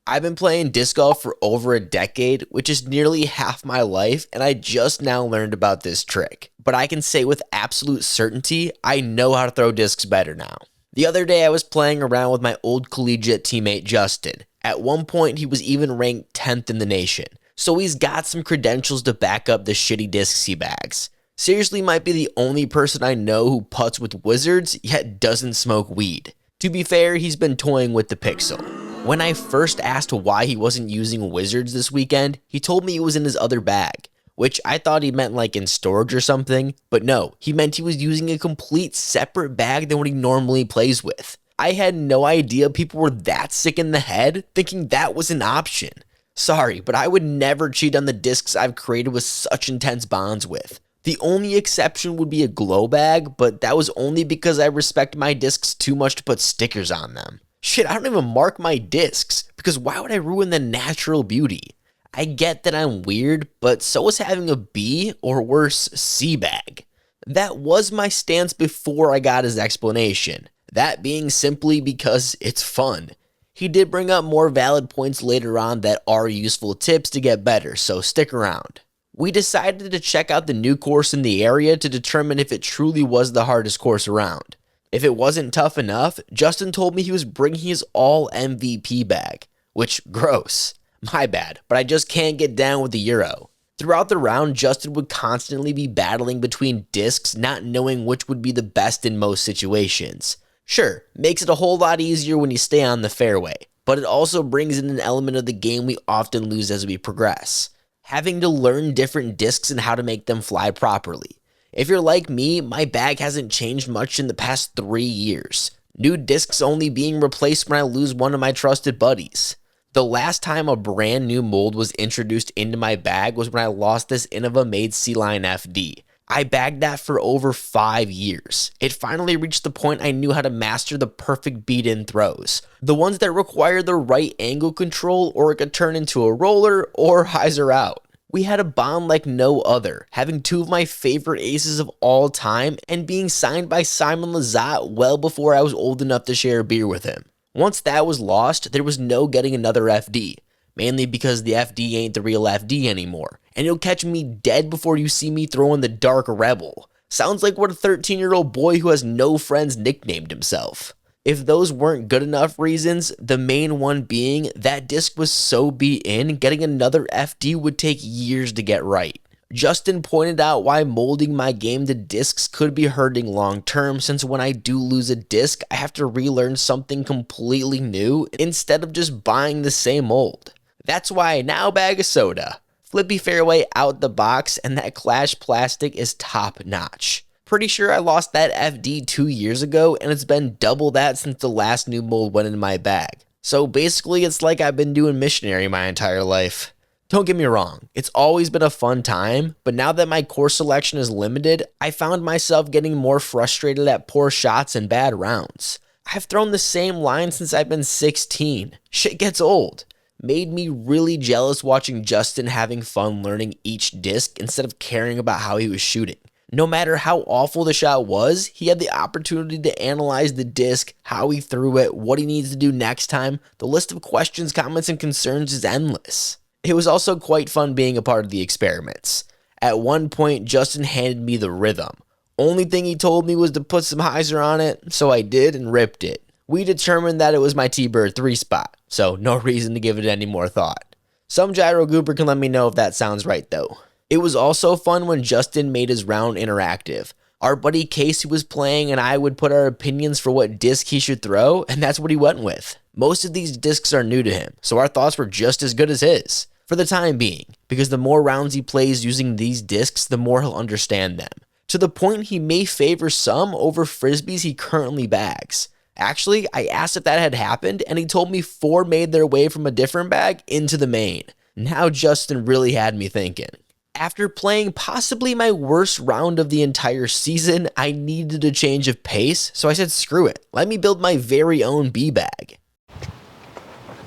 I've been playing disc golf for over a decade, which is nearly half my life, and I just now learned about this trick. But I can say with absolute certainty, I know how to throw discs better now. The other day I was playing around with my old collegiate teammate Justin. At one point he was even ranked 10th in the nation, so he's got some credentials to back up the shitty discs he bags. Seriously might be the only person I know who putts with wizards yet doesn't smoke weed. To be fair, he's been toying with the Pixel. When I first asked why he wasn't using wizards this weekend, he told me it was in his other bag, which I thought he meant like in storage or something, but no, he meant he was using a complete separate bag than what he normally plays with. I had no idea people were that sick in the head thinking that was an option. Sorry, but I would never cheat on the discs I've created with such intense bonds with. The only exception would be a glow bag, but that was only because I respect my discs too much to put stickers on them. Shit, I don't even mark my discs, because why would I ruin the natural beauty? I get that I'm weird, but so is having a B, or worse, C bag. That was my stance before I got his explanation, that being simply because it's fun. He did bring up more valid points later on that are useful tips to get better, so stick around. We decided to check out the new course in the area to determine if it truly was the hardest course around. If it wasn't tough enough, Justin told me he was bringing his all MVP bag, which gross. My bad, but I just can't get down with the Euro. Throughout the round, Justin would constantly be battling between discs, not knowing which would be the best in most situations. Sure, makes it a whole lot easier when you stay on the fairway, but it also brings in an element of the game we often lose as we progress. Having to learn different discs and how to make them fly properly. If you're like me, my bag hasn't changed much in the past 3 years. New discs only being replaced when I lose one of my trusted buddies. The last time a brand new mold was introduced into my bag was when I lost this Innova made C-Line FD. I bagged that for over 5 years. It finally reached the point I knew how to master the perfect beat-in throws. The ones that require the right angle control or it could turn into a roller or hyzer out. We had a bond like no other, having two of my favorite aces of all time and being signed by Simon Lizotte well before I was old enough to share a beer with him. Once that was lost, there was no getting another FD, mainly because the FD ain't the real FD anymore, and you'll catch me dead before you see me throwing the Dark Rebel. Sounds like what a 13-year-old boy who has no friends nicknamed himself. If those weren't good enough reasons, the main one being that disc was so beat in, getting another FD would take years to get right. Justin pointed out why molding my game to discs could be hurting long term, since when I do lose a disc, I have to relearn something completely new instead of just buying the same mold. That's why I now bag a soda. Flippy fairway out the box, and that Clash plastic is top notch. Pretty sure I lost that FD 2 years ago, and it's been double that since the last new mold went in my bag. So basically, it's like I've been doing missionary my entire life. Don't get me wrong, it's always been a fun time, but now that my course selection is limited, I found myself getting more frustrated at poor shots and bad rounds. I've thrown the same line since I've been 16. Shit gets old. Made me really jealous watching Justin having fun learning each disc instead of caring about how he was shooting. No matter how awful the shot was, he had the opportunity to analyze the disc, how he threw it, what he needs to do next time. The list of questions, comments, and concerns is endless. It was also quite fun being a part of the experiments. At one point, Justin handed me the rhythm. Only thing he told me was to put some hyzer on it, so I did and ripped it. We determined that it was my T-Bird 3 spot, so no reason to give it any more thought. Some gyro goober can let me know if that sounds right though. It was also fun when Justin made his round interactive. Our buddy Casey was playing and I would put our opinions for what disc he should throw, and that's what he went with. Most of these discs are new to him, so our thoughts were just as good as his. For the time being, because the more rounds he plays using these discs, the more he'll understand them. To the point he may favor some over frisbees he currently bags. Actually, I asked if that had happened, and he told me 4 made their way from a different bag into the main. Now Justin really had me thinking. After playing possibly my worst round of the entire season, I needed a change of pace, so I said screw it, let me build my very own B-bag.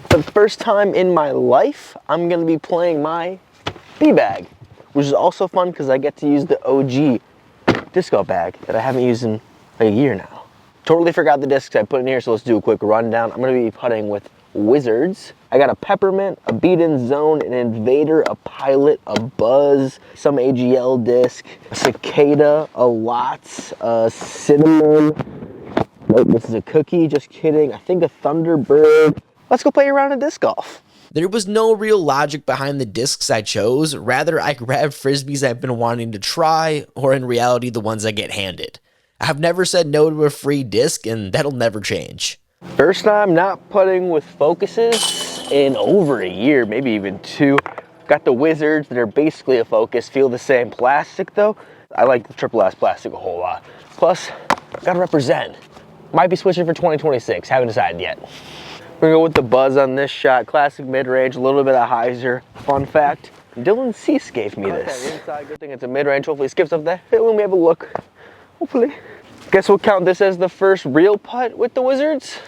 For the first time in my life, I'm going to be playing my B-bag, which is also fun because I get to use the OG disco bag that I haven't used in a year now. Totally forgot the discs I put in here, so let's do a quick rundown. I'm going to be putting with Wizards. I got a Peppermint, a Beat-In Zone, an Invader, a Pilot, a Buzz, some AGL disc, a Cicada, a Lots, a Cinnamon. Nope, this is a Cookie, just kidding. I think a Thunderbird. Let's go play a round of disc golf. There was no real logic behind the discs I chose. Rather, I grabbed frisbees I've been wanting to try, or in reality, the ones I get handed. I've never said no to a free disc, and that'll never change. First time not putting with focuses in over a year, maybe even 2. Got the Wizards that are basically a focus, feel the same plastic though. I like the Triple S plastic a whole lot. Plus, gotta represent. Might be switching for 2026, haven't decided yet. We're gonna go with the Buzz on this shot, classic mid-range, a little bit of hyzer. Fun fact, Dylan Cease gave me this. Okay, inside, good thing it's a mid-range, hopefully it skips up that hit when we have a look. Hopefully. Guess we'll count this as the first real putt with the Wizards,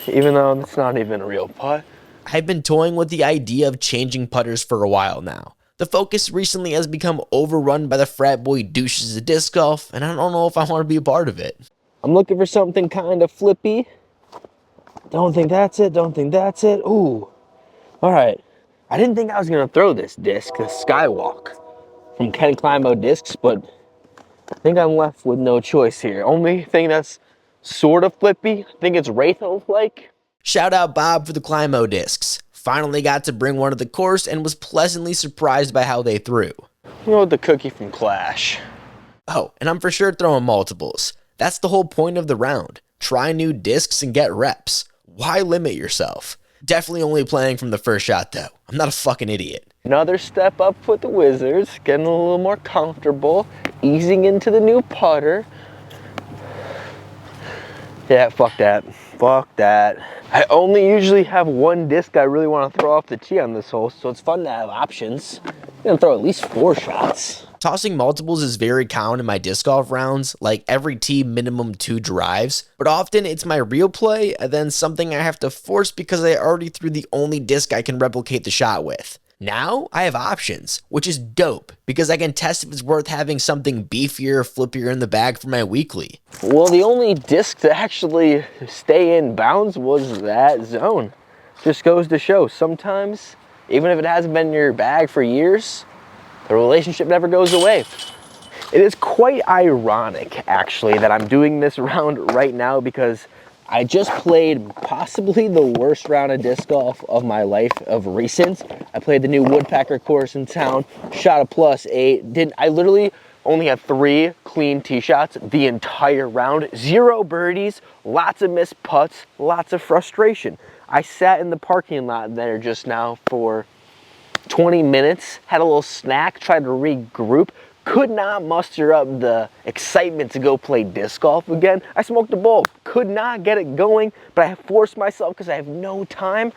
even though it's not even a real putt. I've been toying with the idea of changing putters for a while now. The focus recently has become overrun by the frat boy douches of disc golf, and I don't know if I want to be a part of it. I'm looking for something kind of flippy. Don't think that's it, don't think that's it. Ooh, all right. I didn't think I was gonna throw this disc, the Skywalk from Ken Climo Discs, but I think I'm left with no choice here. Only thing that's sort of flippy, I think it's Wraithel-like. Shout out Bob for the Climo discs. Finally got to bring one to the course and was pleasantly surprised by how they threw. You know, the Cookie from Clash. Oh, and I'm for sure throwing multiples. That's the whole point of the round. Try new discs and get reps. Why limit yourself? Definitely only playing from the first shot though. I'm not a fucking idiot. Another step up with the Wizards, getting a little more comfortable, easing into the new putter. Yeah, fuck that. Fuck that. I only usually have one disc I really want to throw off the tee on this hole, so it's fun to have options. I'm gonna throw at least 4 shots. Tossing multiples is very common in my disc golf rounds, like every tee minimum 2 drives, but often it's my real play and then something I have to force because I already threw the only disc I can replicate the shot with. Now I have options, which is dope because I can test if it's worth having something beefier or flippier in the bag for my weekly. Well, the only disc to actually stay in bounds was that zone. Just goes to show, sometimes, even if it hasn't been in your bag for years, the relationship never goes away. It is quite ironic, actually, that I'm doing this round right now because I just played possibly the worst round of disc golf of my life of recent. I played the new Woodpecker course in town, shot a +8. I literally only had 3 clean tee shots the entire round, 0 birdies, lots of missed putts, lots of frustration. I sat in the parking lot there just now for 20 minutes, had a little snack, tried to regroup, could not muster up the excitement to go play disc golf again. I smoked a bowl, could not get it going, but I forced myself because I have no time.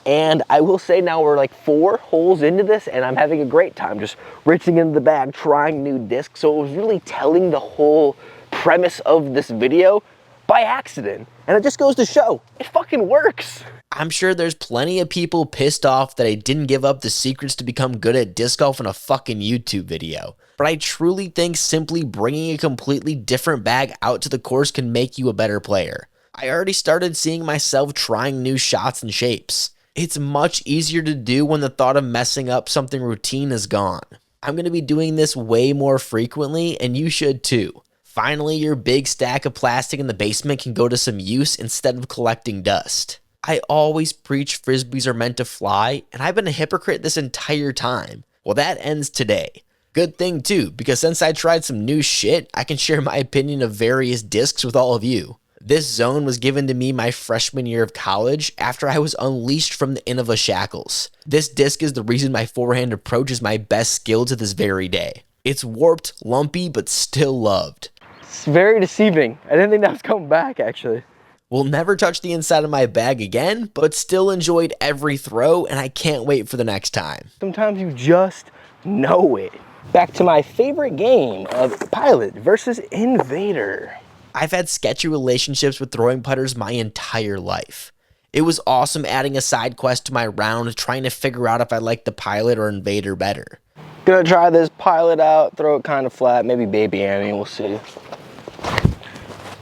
And I will say now we're like 4 holes into this and I'm having a great time just reaching into the bag, trying new discs. So it was really telling the whole premise of this video by accident. And it just goes to show, it fucking works. I'm sure there's plenty of people pissed off that I didn't give up the secrets to become good at disc golf in a fucking YouTube video. But I truly think simply bringing a completely different bag out to the course can make you a better player. I already started seeing myself trying new shots and shapes. It's much easier to do when the thought of messing up something routine is gone. I'm going to be doing this way more frequently, and you should too. Finally, your big stack of plastic in the basement can go to some use instead of collecting dust. I always preach frisbees are meant to fly, and I've been a hypocrite this entire time. Well, that ends today. Good thing too, because since I tried some new shit, I can share my opinion of various discs with all of you. This zone was given to me my freshman year of college after I was unleashed from the Innova shackles. This disc is the reason my forehand approach is my best skill to this very day. It's warped, lumpy, but still loved. It's very deceiving. I didn't think that was coming back, actually. Will never touch the inside of my bag again, but still enjoyed every throw, and I can't wait for the next time. Sometimes you just know it. Back to my favorite game of Pilot versus Invader. I've had sketchy relationships with throwing putters my entire life. It was awesome adding a side quest to my round, trying to figure out if I liked the Pilot or Invader better. Gonna try this Pilot out, throw it kind of flat, maybe Baby Annie, we'll see.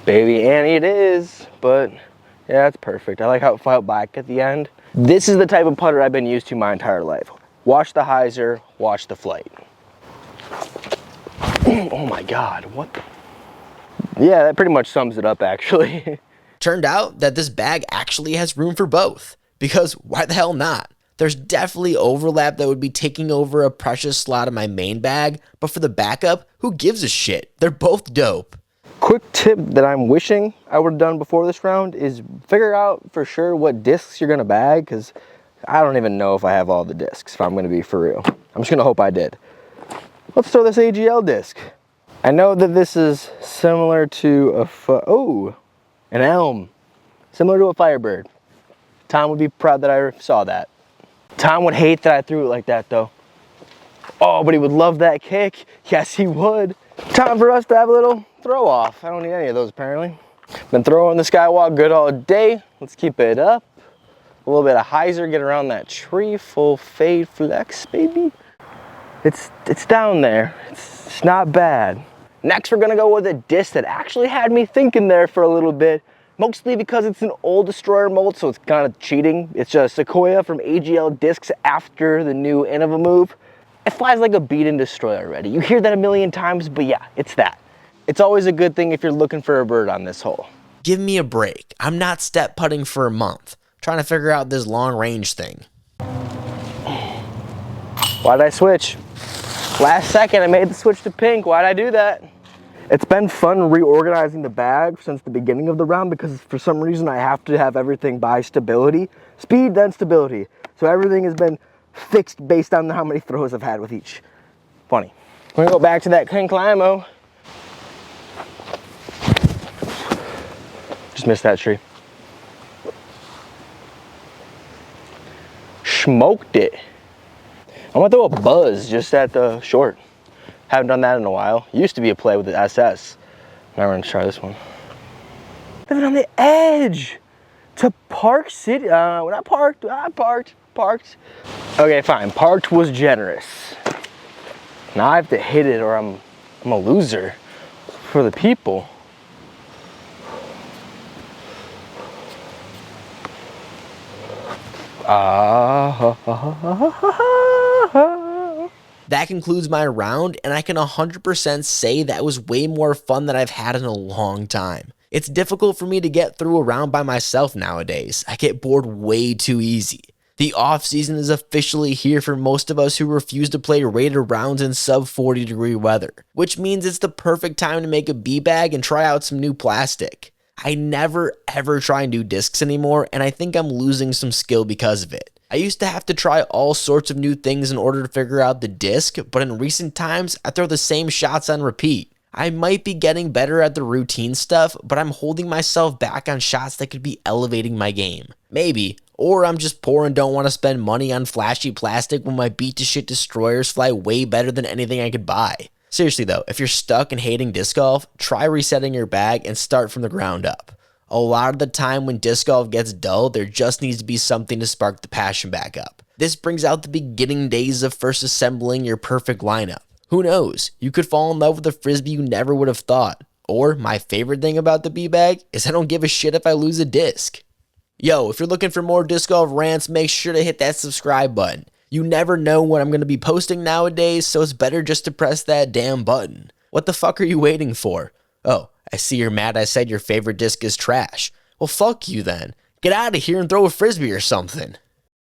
Baby Annie it is, but Yeah, that's perfect. I like how it felt back at the end. This is the type of putter I've been used to my entire life. Watch the hyzer, watch the flight. Oh my God, what? Yeah, that pretty much sums it up actually. Turned out that this bag actually has room for both, because why the hell not? There's definitely overlap that would be taking over a precious slot in my main bag, but for the backup, who gives a shit? They're both dope. Quick tip that I'm wishing I would have done before this round is figure out for sure what discs you're gonna bag, because I don't even know if I have all the discs, if I'm gonna be for real. I'm just gonna hope I did. Let's throw this AGL disc. I know that this is similar to an elm, similar to a Firebird. Tom would be proud that I saw that. Tom would hate that I threw it like that though. Oh, but he would love that kick. Yes, he would. Time for us to have a little throw off. I don't need any of those apparently. Been throwing the skywalk good all day. Let's keep it up. A little bit of hyzer, get around that tree, full fade flex, baby. It's down there. It's not bad. Next, we're gonna go with a disc that actually had me thinking there for a little bit. Mostly because it's an old Destroyer mold, so it's kind of cheating. It's a Sequoia from AGL Discs after the new Innova move. It flies like a beat-in Destroyer already. You hear that a million times, but yeah, it's that. It's always a good thing if you're looking for a bird on this hole. Give me a break. I'm not step putting for a month, trying to figure out this long range thing. Why'd I switch? Last second, I made the switch to pink. Why'd I do that? It's been fun reorganizing the bag since the beginning of the round because for some reason I have to have everything by stability. Speed, then stability. So everything has been fixed based on how many throws I've had with each. Funny. We're gonna go back to that King Climo. Just missed that tree. Smoked it. I'm gonna throw a buzz just at the short. Haven't done that in a while. Used to be a play with the SS. Now we're gonna try this one. Living on the edge to Park City. We're not parked. Parked. Okay, fine. Parked was generous. Now I have to hit it or I'm a loser for the people. That concludes my round, and I can 100% say that was way more fun than I've had in a long time. It's difficult for me to get through a round by myself nowadays. I get bored way too easy. The off season is officially here for most of us who refuse to play rated rounds in sub 40-degree weather, which means it's the perfect time to make a B-bag and try out some new plastic. I never ever try new discs anymore, and I think I'm losing some skill because of it. I used to have to try all sorts of new things in order to figure out the disc, but in recent times, I throw the same shots on repeat. I might be getting better at the routine stuff, but I'm holding myself back on shots that could be elevating my game. Maybe. Or I'm just poor and don't want to spend money on flashy plastic when my beat-to-shit destroyers fly way better than anything I could buy. Seriously though, if you're stuck and hating disc golf, try resetting your bag and start from the ground up. A lot of the time when disc golf gets dull, there just needs to be something to spark the passion back up. This brings out the beginning days of first assembling your perfect lineup. Who knows, you could fall in love with a frisbee you never would have thought. Or, my favorite thing about the B-bag is I don't give a shit if I lose a disc. Yo, if you're looking for more disc golf rants, make sure to hit that subscribe button. You never know what I'm going to be posting nowadays, so it's better just to press that damn button. What the fuck are you waiting for? Oh, I see you're mad I said your favorite disc is trash. Well, fuck you then. Get out of here and throw a frisbee or something.